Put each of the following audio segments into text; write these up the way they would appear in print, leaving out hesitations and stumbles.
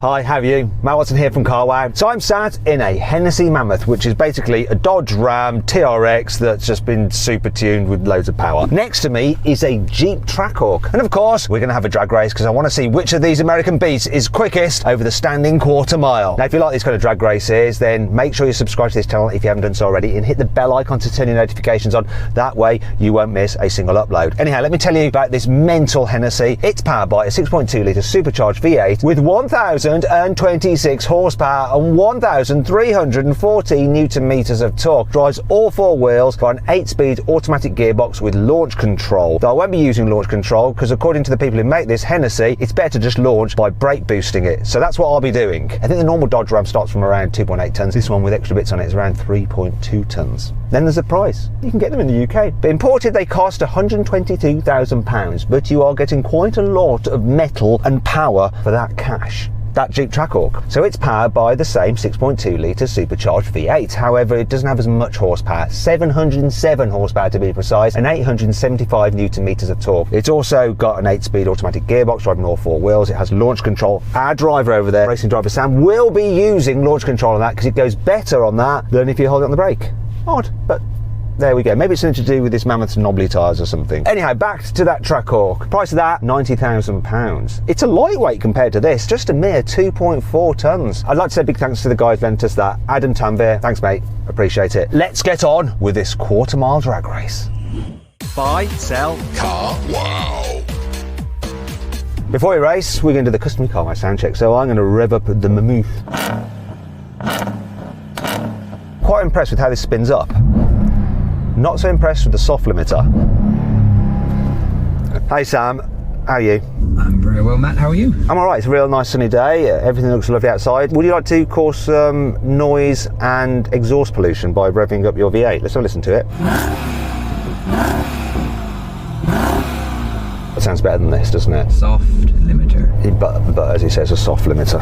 Hi, how are you? Matt Watson here from CarWow. So I'm sat in a Hennessy Mammoth, which is basically a Dodge Ram TRX that's just been super tuned with loads of power. Next to me is a Jeep Trackhawk. And of course, we're going to have a drag race because I want to see which of these American beasts is quickest over the standing quarter mile. Now, if you like these kind of drag races, then make sure you subscribe to this channel if you haven't done so already and hit the bell icon to turn your notifications on. That way you won't miss a single upload. Anyhow, let me tell you about this mental Hennessy. It's powered by a 6.2 litre supercharged V8 with 1,026 horsepower and 1,314 newton meters of torque. Drives all four wheels by an 8-speed automatic gearbox with launch control. Though I won't be using launch control because according to the people who make this Hennessy, it's better to just launch by brake boosting it. So that's what I'll be doing. I think the normal Dodge Ram starts from around 2.8 tons. This one with extra bits on it is around 3.2 tons. Then there's the price. You can get them in the UK. But imported they cost £122,000, but you are getting quite a lot of metal and power for that cash. That Jeep Trackhawk. So it's powered by the same 6.2 litre supercharged V8. However, it doesn't have as much horsepower, 707 horsepower to be precise, and 875 newton meters of torque. It's also got an 8-speed automatic gearbox driving all four wheels. It has launch control. Our driver over there, racing driver Sam, will be using launch control on that because it goes better on that than if you hold it on the brake. Odd, but there we go. Maybe it's something to do with this Mammoth's knobbly tyres or something. Anyhow, back to that Trackhawk. Price of that, £90,000. It's a lightweight compared to this, just a mere 2.4 tons. I'd like to say big thanks to the guys lent us that. Adam Tanvir, thanks mate, appreciate it. Let's get on with this quarter mile drag race. Buy, sell, car, wow. Before we race, we're going to do the customary car sound check, so I'm going to rev up the Mammoth. Quite impressed with how this spins up. Not so impressed with the soft limiter. Hey Sam, how are you? I'm very well, Matt, how are you? I'm alright, it's a real nice sunny day, everything looks lovely outside. Would you like to cause some noise and exhaust pollution by revving up your V8? Let's have a listen to it. That sounds better than this, doesn't it? Soft limiter. But as he says, a soft limiter.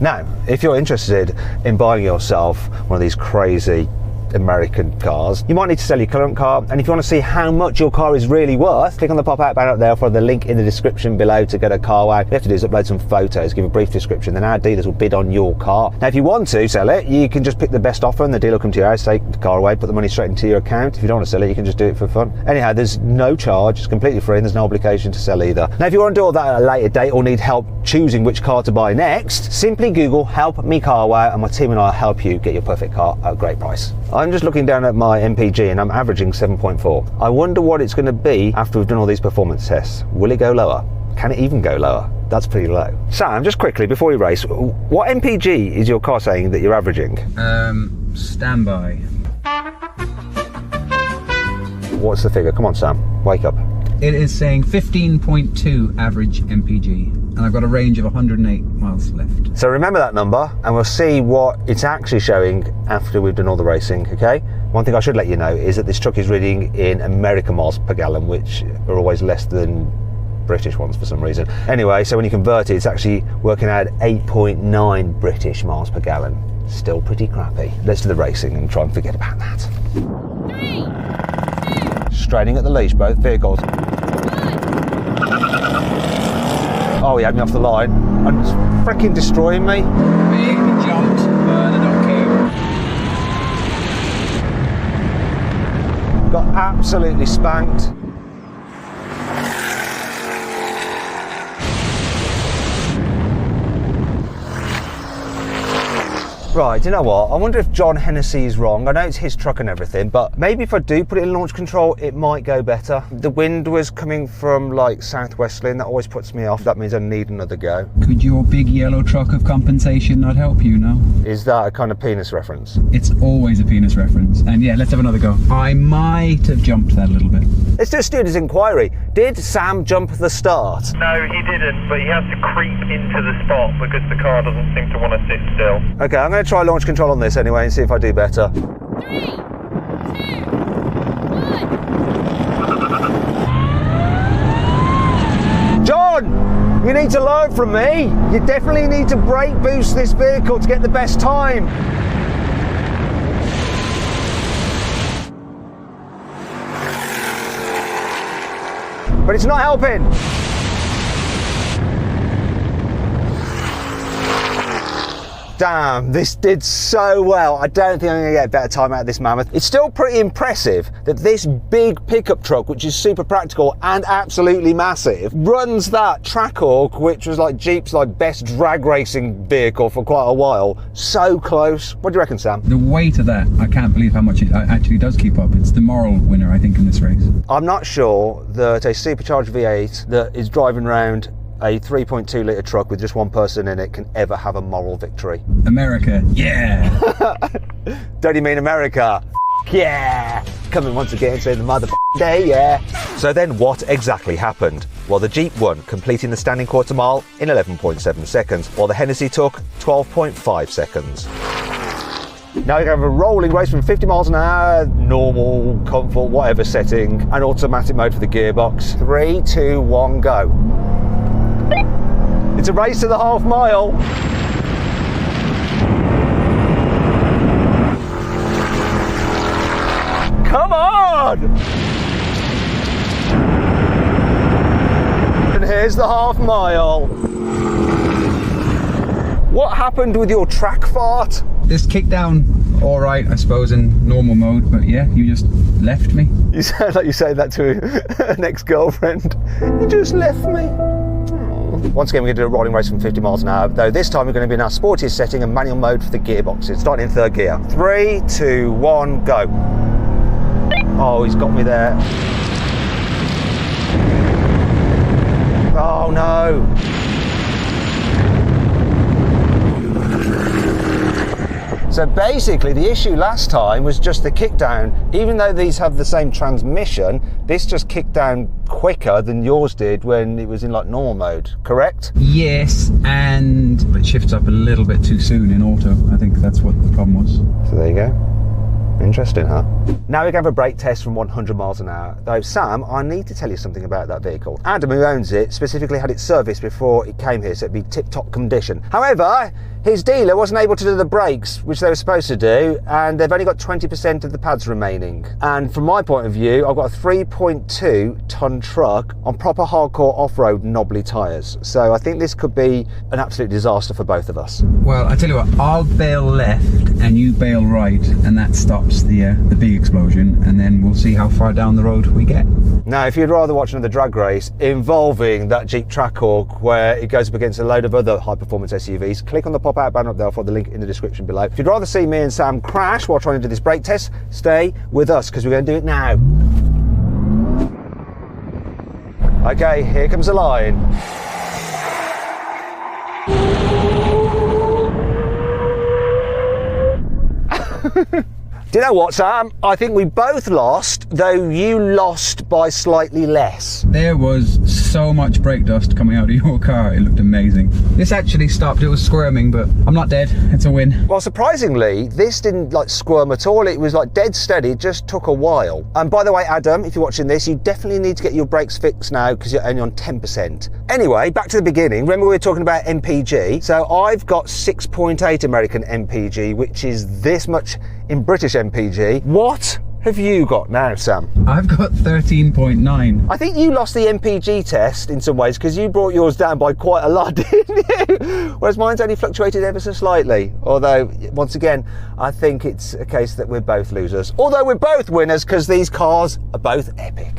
Now, if you're interested in buying yourself one of these crazy American cars, you might need to sell your current car, and if you want to see how much your car is really worth, click on the pop-out banner up there for the link in the description below to go to CarWow. All you have to do is upload some photos, give a brief description, then our dealers will bid on your car. Now if you want to sell it, you can just pick the best offer and the dealer will come to your house, take the car away, put the money straight into your account. If you don't want to sell it, you can just do it for fun. Anyhow, there's no charge, it's completely free, and there's no obligation to sell either. Now if you want to do all that at a later date or need help choosing which car to buy next, simply Google Help Me CarWow and my team and I will help you get your perfect car at a great price. I'm just looking down at my MPG and I'm averaging 7.4. I wonder what it's going to be after we've done all these performance tests. Will it go lower? Can it even go lower? That's pretty low. Sam, just quickly before we race, what MPG is your car saying that you're averaging? Standby. What's the figure? Come on Sam, wake up. It is saying 15.2 average MPG, and I've got a range of 108 miles left. So remember that number, and we'll see what it's actually showing after we've done all the racing, okay? One thing I should let you know is that this truck is reading in American miles per gallon, which are always less than British ones for some reason. Anyway, so when you convert it, it's actually working out 8.9 British miles per gallon. Still pretty crappy. Let's do the racing and try and forget about that. 3, 2, Straining at the leash, both vehicles. Oh, he had me off the line. And it's freaking destroying me. Big jump, but I don't care. Got absolutely spanked. Right, do you know what? I wonder if John Hennessy is wrong. I know it's his truck and everything, but maybe if I do put it in launch control, it might go better. The wind was coming from like southwesterly and that always puts me off. That means I need another go. Could your big yellow truck of compensation not help you, no? Is that a kind of penis reference? It's always a penis reference. And yeah, let's have another go. I might have jumped that a little bit. Let's do a student's inquiry. Did Sam jump the start? No, he didn't, but he has to creep into the spot because the car doesn't seem to want to sit still. Okay, I'm going to try launch control on this anyway and see if I do better. 3, 2, 1. John, you need to learn from me. You definitely need to brake boost this vehicle to get the best time. But it's not helping. Damn, this did so well. I don't think I'm going to get a better time out of this Mammoth. It's still pretty impressive that this big pickup truck, which is super practical and absolutely massive, runs that Trackhawk, which was like Jeep's like best drag racing vehicle for quite a while, so close. What do you reckon, Sam? The weight of that, I can't believe how much it actually does keep up. It's the moral winner, I think, in this race. I'm not sure that a supercharged V8 that is driving around a 3.2 litre truck with just one person in it can ever have a moral victory. America, yeah! Don't you mean America? Yeah! Coming once again, saying the mother day, yeah! So then what exactly happened? Well, the Jeep won, completing the standing quarter mile in 11.7 seconds, while the Hennessy took 12.5 seconds. Now you have a rolling race from 50 miles an hour, normal, comfort, whatever setting, and automatic mode for the gearbox. 3, 2, 1, go. It's a race to the half mile. Come on! And here's the half mile. What happened with your track fart? This kickdown, all right, I suppose, in normal mode, but yeah, you just left me. You sound like you say that to an ex-girlfriend. You just left me. Once again, we're going to do a rolling race from 50 miles an hour, though this time we're going to be in our sportiest setting and manual mode for the gearboxes, starting in third gear. 3, 2, 1, go. Oh, he's got me there. Oh no. So basically the issue last time was just the kickdown. Even though these have the same transmission, this just kicked down quicker than yours did when it was in like normal mode, correct? Yes, and it shifts up a little bit too soon in auto. I think that's what the problem was. So there you go. Interesting, huh? Now we can have a brake test from 100 miles an hour. Though, Sam, I need to tell you something about that vehicle. Adam, who owns it, specifically had it serviced before it came here, so it'd be tip-top condition. However, his dealer wasn't able to do the brakes, which they were supposed to do, and they've only got 20% of the pads remaining. And from my point of view, I've got a 3.2 ton truck on proper hardcore off-road knobbly tyres. So I think this could be an absolute disaster for both of us. Well, I tell you what, I'll bail left and you bail right, and that stops the big explosion, and then we'll see how far down the road we get. Now, if you'd rather watch another drag race involving that Jeep Trackhawk where it goes up against a load of other high-performance SUVs, click on the pop-out banner up there. I'll follow the link in the description below. If you'd rather see me and Sam crash while trying to do this brake test, stay with us because we're going to do it now. Okay, here comes the line. Do you know what, Sam? I think we both lost, though you lost by slightly less. There was so much brake dust coming out of your car, it looked amazing. This actually stopped, it was squirming, but I'm not dead, it's a win. Well, surprisingly, this didn't like squirm at all. It was like dead steady, it just took a while. And by the way, Adam, if you're watching this, you definitely need to get your brakes fixed now because you're only on 10%. Anyway, back to the beginning. Remember we were talking about MPG? So I've got 6.8 American MPG, which is this much in British MPG. What have you got now, Sam? I've got 13.9. I think you lost the MPG test in some ways because you brought yours down by quite a lot, didn't you? Whereas mine's only fluctuated ever so slightly. Although, once again, I think it's a case that we're both losers. Although we're both winners because these cars are both epic.